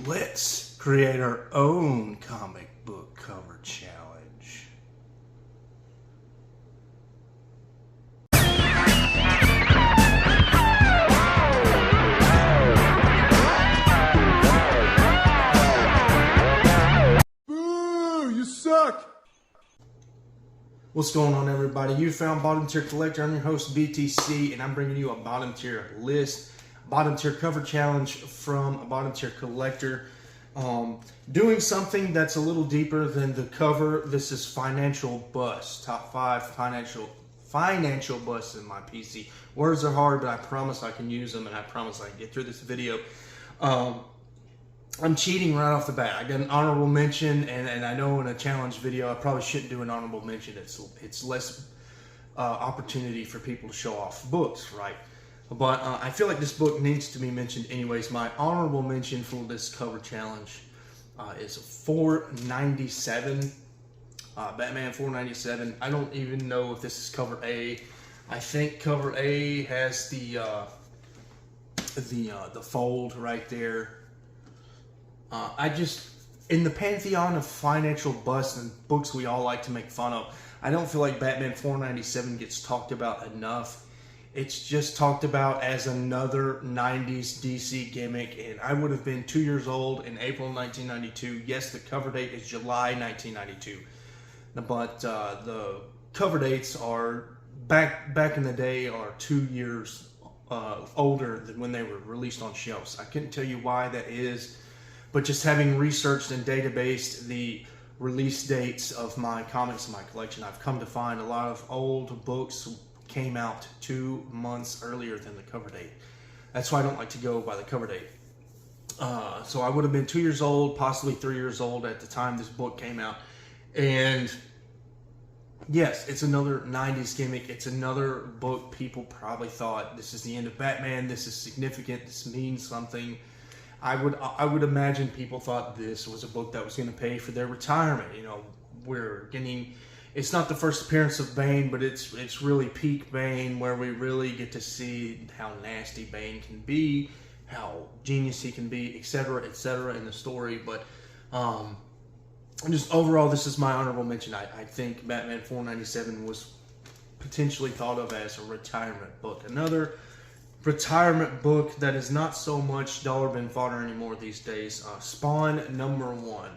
Let's create our own comic book cover challenge. Boo! You suck! What's going on, everybody? You found Bottom Tier Collector. I'm your host, BTC, and I'm bringing you a bottom tier list, bottom tier cover challenge from a bottom tier collector. Doing something that's a little deeper than the cover. This is financial bust, top 5 financial busts in my PC. Words are hard, but I promise I can use them, and I promise I can get through this video. I'm cheating right off the bat. I got an honorable mention, and I know in a challenge video I probably shouldn't do an honorable mention. It's less opportunity for people to show off books, right? But I feel like this book needs to be mentioned anyways. My honorable mention for this cover challenge is 497, Batman 497. I don't even know if this is cover A. I think cover A has the fold right there. In the pantheon of financial busts and books we all like to make fun of, I don't feel like Batman 497 gets talked about enough. It's just talked about as another 90s DC gimmick, and I would have been 2 years old in April 1992. Yes, the cover date is July 1992, but the cover dates are back in the day are 2 years older than when they were released on shelves. I couldn't tell you why that is, but just having researched and databased the release dates of my comics in my collection, I've come to find a lot of old books came out 2 months earlier than the cover date. That's why I don't like to go by the cover date. So I would have been 2 years old, possibly 3 years old at the time this book came out. And yes, it's another 90s gimmick. It's another book people probably thought, this is the end of Batman, this is significant, this means something. I would imagine people thought this was a book that was going to pay for their retirement. You know, we're getting, it's not the first appearance of Bane, but it's really peak Bane, where we really get to see how nasty Bane can be, how genius he can be, etc., in the story. But just overall, this is my honorable mention. I think Batman 497 was potentially thought of as a retirement book. Another retirement book that is not so much dollar bin fodder anymore these days, Spawn #1.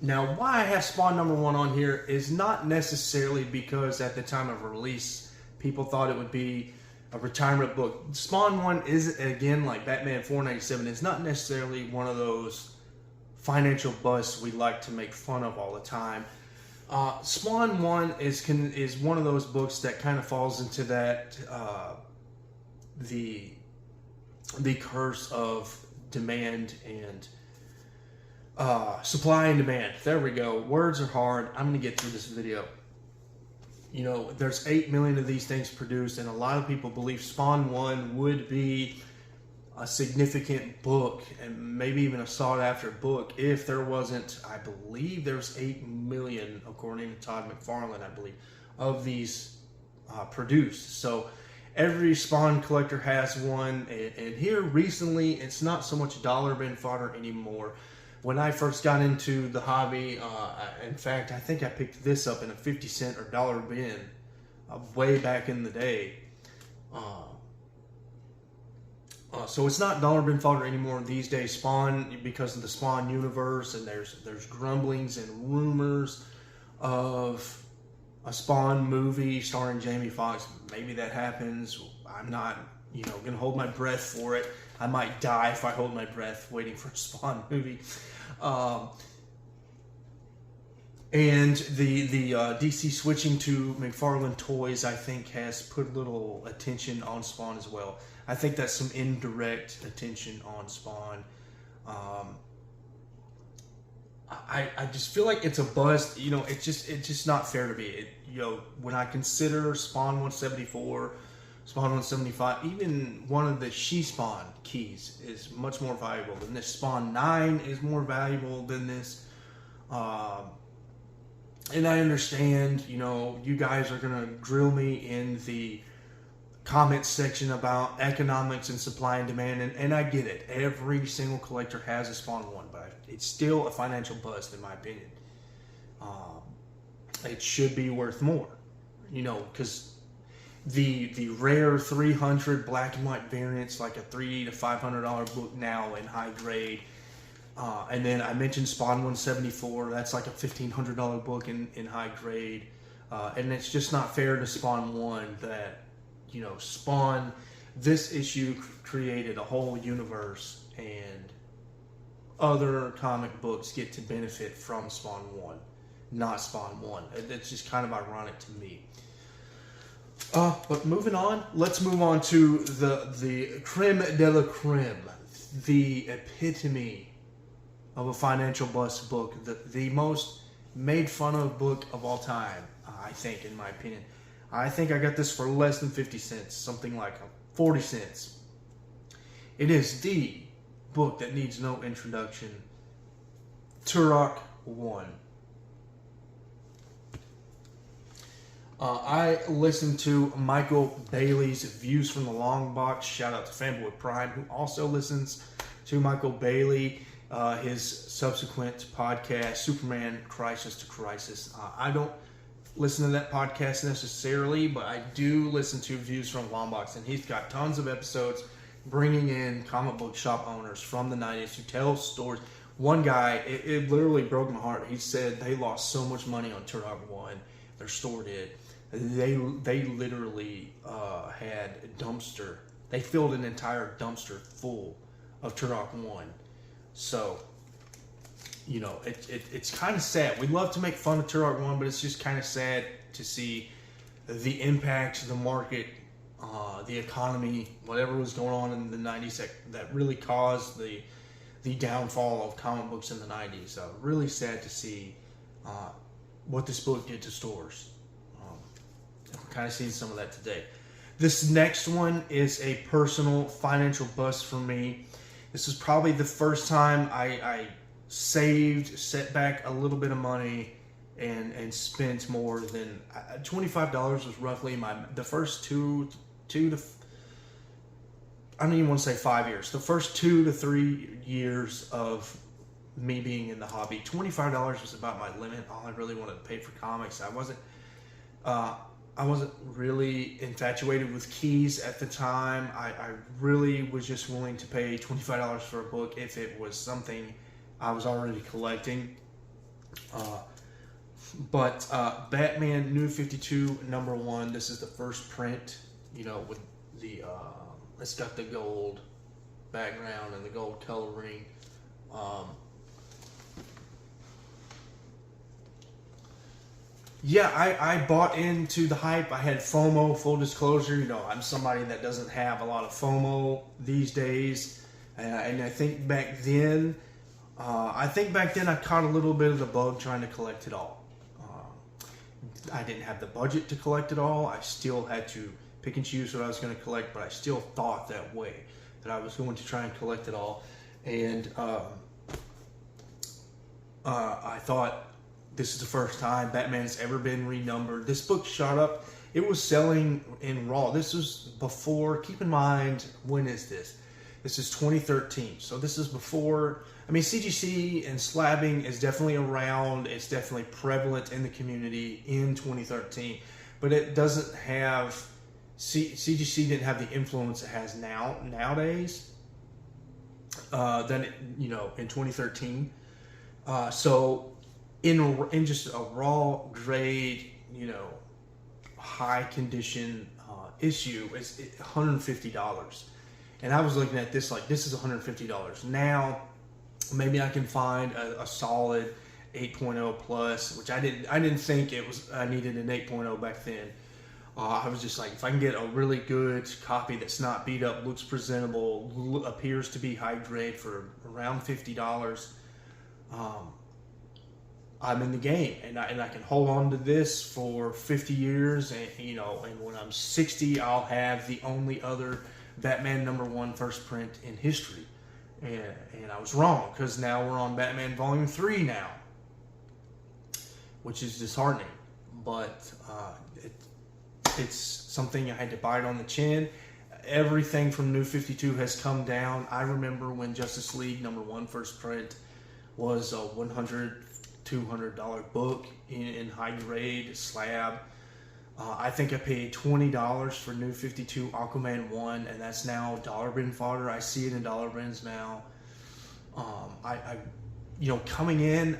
Now, why I have Spawn #1 on here is not necessarily because at the time of release people thought it would be a retirement book. Spawn 1 is, again, like Batman 497, it's not necessarily one of those financial busts we like to make fun of all the time. Spawn 1 is one of those books that kind of falls into that the curse of demand and supply and demand. There we go. Words are hard. I'm going to get through this video. You know, there's 8 million of these things produced, and a lot of people believe Spawn 1 would be a significant book and maybe even a sought after book if there wasn't, I believe there's 8 million, according to Todd McFarlane, I believe, of these produced. So every Spawn collector has one, and here recently it's not so much dollar bin fodder anymore. When I first got into the hobby, in fact, I think I picked this up in a 50-cent or dollar bin way back in the day. So it's not dollar bin fodder anymore these days. Spawn, because of the Spawn universe, and there's grumblings and rumors of a Spawn movie starring Jamie Foxx. Maybe that happens. I'm not, gonna hold my breath for it. I might die if I hold my breath waiting for a Spawn movie. And the DC switching to McFarlane Toys, I think, has put a little attention on Spawn as well. I think that's some indirect attention on Spawn. I just feel like it's a bust. It's just not fair to me. When I consider Spawn 174, Spawn 175, even one of the She-Spawn keys is much more valuable than this. Spawn 9 is more valuable than this. And I understand, you guys are going to drill me in the comment section about economics and supply and demand, and I get it. Every single collector has a Spawn 1, but it's still a financial bust in my opinion. It should be worth more, because the rare 300 black and white variants, like a $300 to $500 book now in high grade, and then I mentioned Spawn 174. That's like a $1,500 book in high grade, and it's just not fair to Spawn 1 that Spawn, this issue created a whole universe, and other comic books get to benefit from Spawn 1, not Spawn 1. It's just kind of ironic to me. But moving on, let's move on to the creme de la creme, the epitome of a financial bust book, the most made fun of book of all time, I think, in my opinion. I think I got this for less than 50 cents, something like 40 cents. It is the book that needs no introduction, Turlock I. I listened to Michael Bailey's Views from the Long Box. Shout out to Fanboy Prime, who also listens to Michael Bailey, his subsequent podcast, Superman Crisis to Crisis. I don't listen to that podcast necessarily, but I do listen to Views from the Long Box, and he's got tons of episodes bringing in comic book shop owners from the 90s who tell stories. One guy, it literally broke my heart. He said they lost so much money on Turlock I, their store did. They literally had a dumpster. They filled an entire dumpster full of Turlock I. So, it's kind of sad. We love to make fun of Turlock I, but it's just kind of sad to see the impact, the market, the economy, whatever was going on in the 90s that really caused the downfall of comic books in the 90s. Really sad to see what this book did to stores. We're kind of seeing some of that today. This next one is a personal financial bust for me. This is probably the first time I set back a little bit of money and spent more than $25 was roughly the first two to, I don't even want to say 5 years, the first 2 to 3 years of me being in the hobby. $25 was about my limit. All I really wanted to pay for comics. I wasn't really infatuated with keys at the time. I really was just willing to pay $25 for a book if it was something I was already collecting. But Batman New 52 #1. This is the first print, with the it's got the gold background and the gold coloring. Yeah, I bought into the hype. I had FOMO, full disclosure. I'm somebody that doesn't have a lot of FOMO these days. And I think back then, I caught a little bit of the bug trying to collect it all. I didn't have the budget to collect it all. I still had to pick and choose what I was going to collect, but I still thought that way, that I was going to try and collect it all. And I thought, this is the first time Batman's ever been renumbered. This book shot up. It was selling in raw. This was before, keep in mind, when is this? This is 2013. So this is before, CGC and slabbing is definitely around. It's definitely prevalent in the community in 2013. But it doesn't have, CGC didn't have the influence it has nowadays. Than in 2013. So in just a raw grade, high condition issue, is $150. And I was looking at this like, this is $150. Now, maybe I can find a solid 8.0 plus, which I didn't think I needed an 8.0 back then. I was just like, if I can get a really good copy that's not beat up, looks presentable, appears to be high grade for around $50, I'm in the game, and I can hold on to this for 50 years, and and when I'm 60, I'll have the only other Batman #1 first print in history. And I was wrong, because now we're on Batman Volume 3 now, which is disheartening. But It's something I had to bite on the chin. Everything from New 52 has come down. I remember when Justice League #1 first print was a $100, $200 book in high grade slab. I think I paid $20 for New 52 Aquaman 1, and that's now dollar bin fodder. I see it in dollar bins now. Coming in,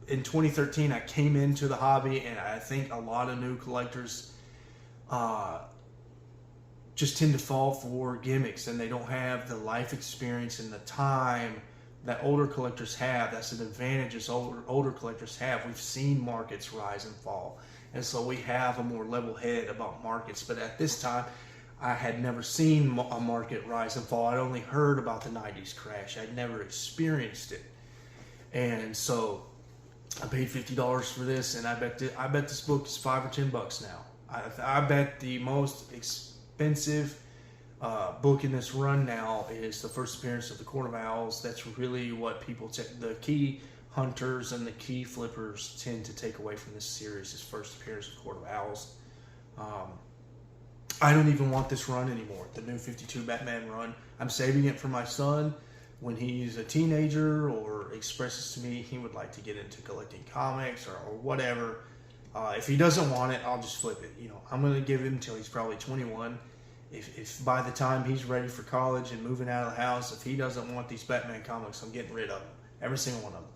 in 2013, I came into the hobby, and I think a lot of new collectors just tend to fall for gimmicks, and they don't have the life experience and the time that older collectors have. That's an advantage older collectors have. We've seen markets rise and fall, and so we have a more level head about markets. But at this time, I had never seen a market rise and fall. I'd only heard about the 90s crash. I'd never experienced it. And so I paid $50 for this, and I bet this book is $5 or $10 now. I bet the most expensive book in this run now is the first appearance of the Court of Owls. That's really what people, the key hunters and the key flippers, tend to take away from this series, is first appearance of Court of Owls. I don't even want this run anymore, the New 52 Batman run. I'm saving it for my son when he's a teenager or expresses to me he would like to get into collecting comics or whatever. If he doesn't want it, I'll just flip it. I'm going to give him until he's probably 21. If by the time he's ready for college and moving out of the house, if he doesn't want these Batman comics, I'm getting rid of them. Every single one of them.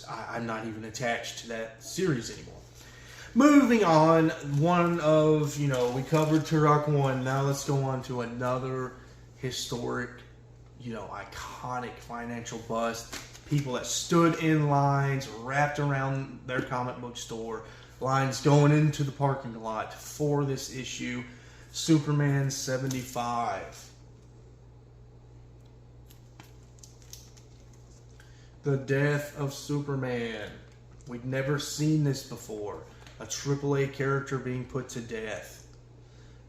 I'm not even attached to that series anymore. Moving on, we covered Turlock I. Now let's go on to another historic, iconic financial bust. People that stood in lines, wrapped around their comic book store, lines going into the parking lot for this issue, Superman 75. The death of Superman. We'd never seen this before. A AAA character being put to death.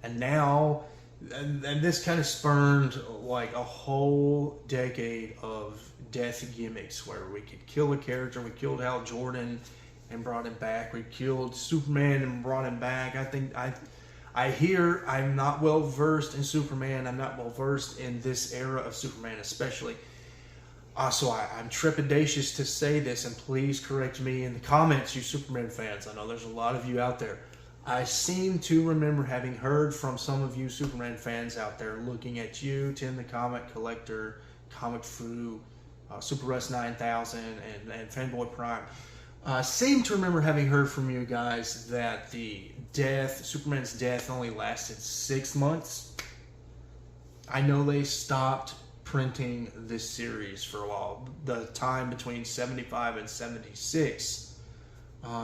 And now, and this kind of spurned like a whole decade of death gimmicks where we could kill a character. We killed Hal Jordan and brought him back. We killed Superman and brought him back. I'm not well versed in Superman. I'm not well versed in this era of Superman especially. So I'm trepidatious to say this, and please correct me in the comments, you Superman fans. I know there's a lot of you out there. I seem to remember having heard from some of you Superman fans out there, looking at you, Tim the Comic Collector, Comic Fu, Super Russ 9000, and Fanboy Prime. Seem to remember having heard from you guys that Superman's death only lasted 6 months. I know they stopped printing this series for a while. The time between 75 and 76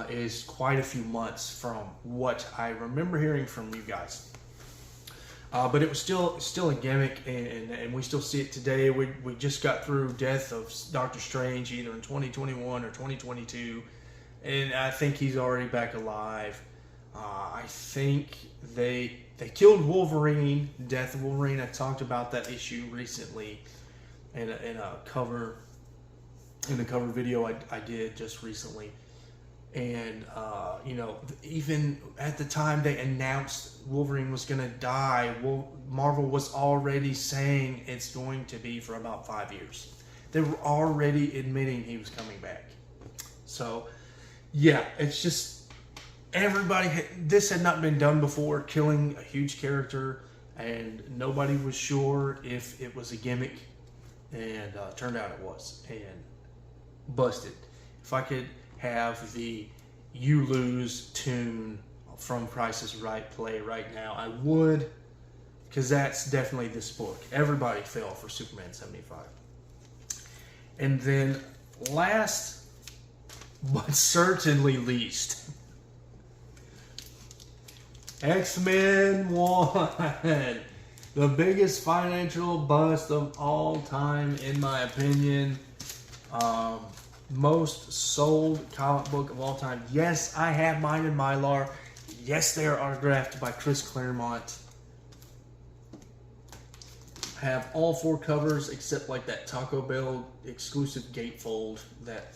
is quite a few months from what I remember hearing from you guys. But it was still a gimmick, and we still see it today. We just got through death of Doctor Strange either in 2021 or 2022, and I think he's already back alive. I think they killed Wolverine, Death of Wolverine. I talked about that issue recently in the cover video I did just recently. And even at the time they announced Wolverine was going to die, Marvel was already saying it's going to be for about 5 years. They were already admitting he was coming back. So yeah, it's just this had not been done before, killing a huge character, and nobody was sure if it was a gimmick, and turned out it was, and busted. If I could have the "You Lose" tune from Price is Right play right now, I would, because that's definitely this book. Everybody fell for Superman 75. And then last but certainly least, X-Men 1, the biggest financial bust of all time, in my opinion. Most sold comic book of all time. Yes, I have mine in Mylar. Yes, they are autographed by Chris Claremont. I have all 4 covers except like that Taco Bell exclusive gatefold that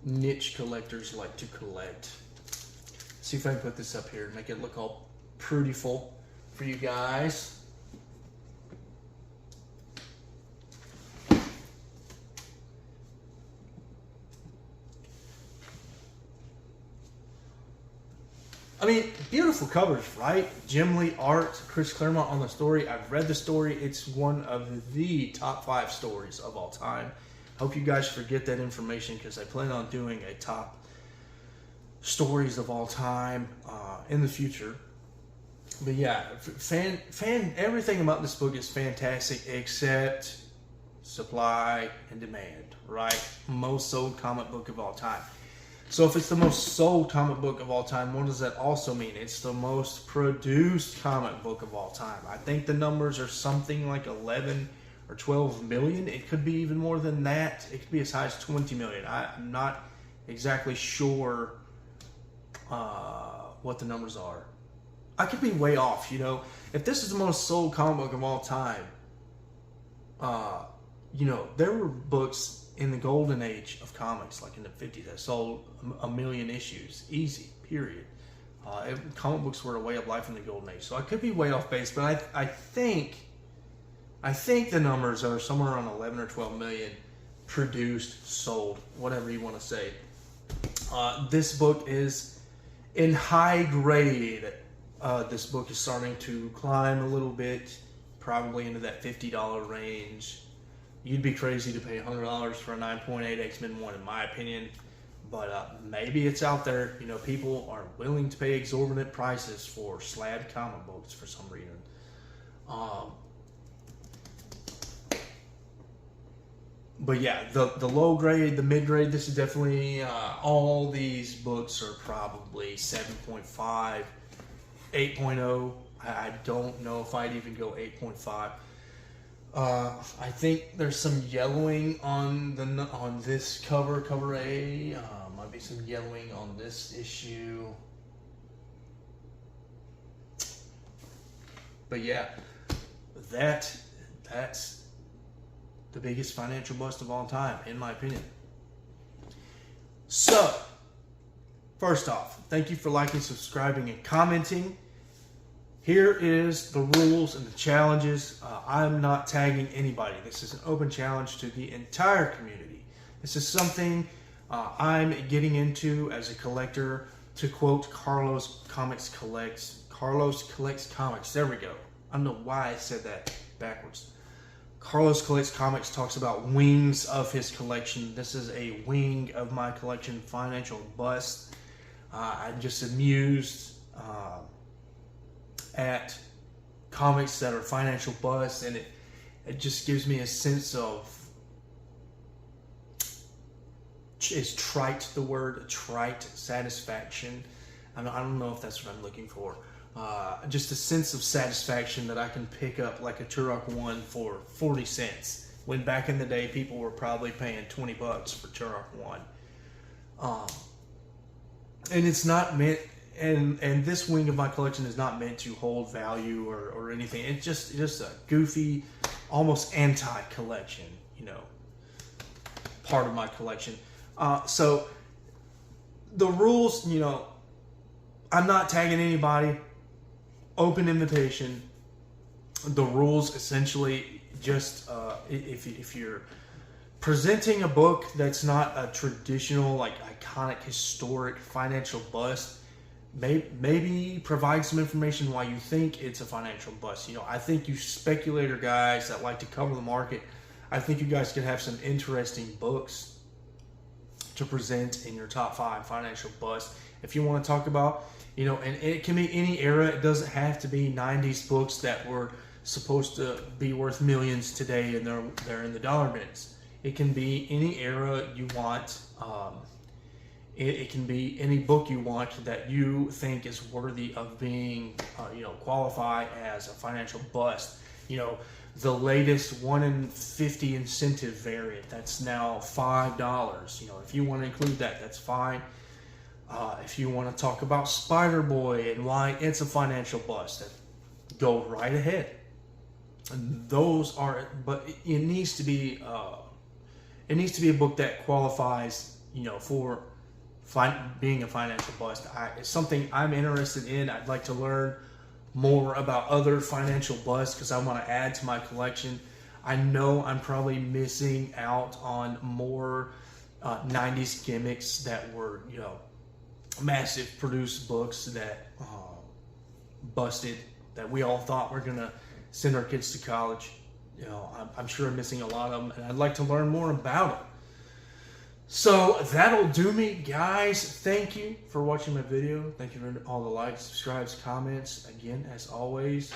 niche collectors like to collect. see if I can put this up here and make it look all prettyful for you guys. I mean, beautiful covers, right? Jim Lee art, Chris Claremont on the story. I've read the story. It's one of the top 5 stories of all time. Hope you guys forget that information because I plan on doing a top stories of all time in the future. But yeah, everything about this book is fantastic except supply and demand, right? Most sold comic book of all time. So if it's the most sold comic book of all time, what does that also mean? It's the most produced comic book of all time. I think the numbers are something like 11 or 12 million. It could be even more than that. It could be as high as 20 million. I'm not exactly sure what the numbers are. I could be way off, you know. If this is the most sold comic book of all time, you know, there were books in the golden age of comics, like in the 50s, that sold a million issues, easy, period. Comic books were a way of life in the golden age. So I could be way off base, but I think the numbers are somewhere around 11 or 12 million produced, sold, whatever you want to say. This book is in high grade. This book is starting to climb a little bit, probably into that $50 range. You'd be crazy to pay $100 for a 9.8 XMen 1, in my opinion. But maybe it's out there. You know, people are willing to pay exorbitant prices for slab comic books for some reason. But yeah, the low grade, the mid grade, this is definitely, all these books are probably 7.5, 8.0. I don't know if I'd even go 8.5. I think there's some yellowing on this cover A. Might be some yellowing on this issue. But yeah, that's the biggest financial bust of all time, in my opinion. So, first off, thank you for liking, subscribing, and commenting. Here is the rules and the challenges. I'm not tagging anybody. This is an open challenge to the entire community. This is something I'm getting into as a collector. To quote Carlos collects comics. There we go. I don't know why I said that backwards. Carlos Collects Comics talks about wings of his collection. This is a wing of my collection, financial bust. I'm just amused at comics that are financial bust, and it just gives me a sense of, is trite the word? Trite satisfaction. I don't know if that's what I'm looking for. Just a sense of satisfaction that I can pick up like a Turlock I for 40 cents. When back in the day, people were probably paying $20 for Turlock I. And it's not meant, and this wing of my collection is not meant to hold value or anything. It's just a goofy, almost anti-collection, you know, part of my collection. So the rules, you know, I'm not tagging anybody. Open invitation. The rules essentially just if you're presenting a book that's not a traditional, like, iconic, historic financial bust, maybe provide some information why you think it's a financial bust. You know, I think you speculator guys that like to cover the market, I think you guys could have some interesting books to present in your top 5 financial bust. If you want to talk about, you know, and it can be any era. It doesn't have to be 90s books that were supposed to be worth millions today and they're in the dollar bins. It can be any era you want. It can be any book you want that you think is worthy of being, you know, qualify as a financial bust. You know, the latest 1 in 50 incentive variant that's now $5. You know, if you want to include that, that's fine. If you want to talk about Spider-Boy and why it's a financial bust, go right ahead. And those are, but it needs to be a book that qualifies, you know, for being a financial bust. It's something I'm interested in. I'd like to learn more about other financial busts because I want to add to my collection. I know I'm probably missing out on more 90s gimmicks that were, massive produced books that busted, that we all thought were gonna send our kids to college. I'm sure I'm missing a lot of them, and I'd like to learn more about them. So that'll do me, guys. Thank you for watching my video. Thank you for all the likes, subscribes, comments, again, as always.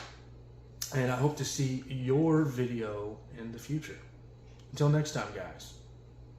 And I hope to see your video in the future. Until next time, guys.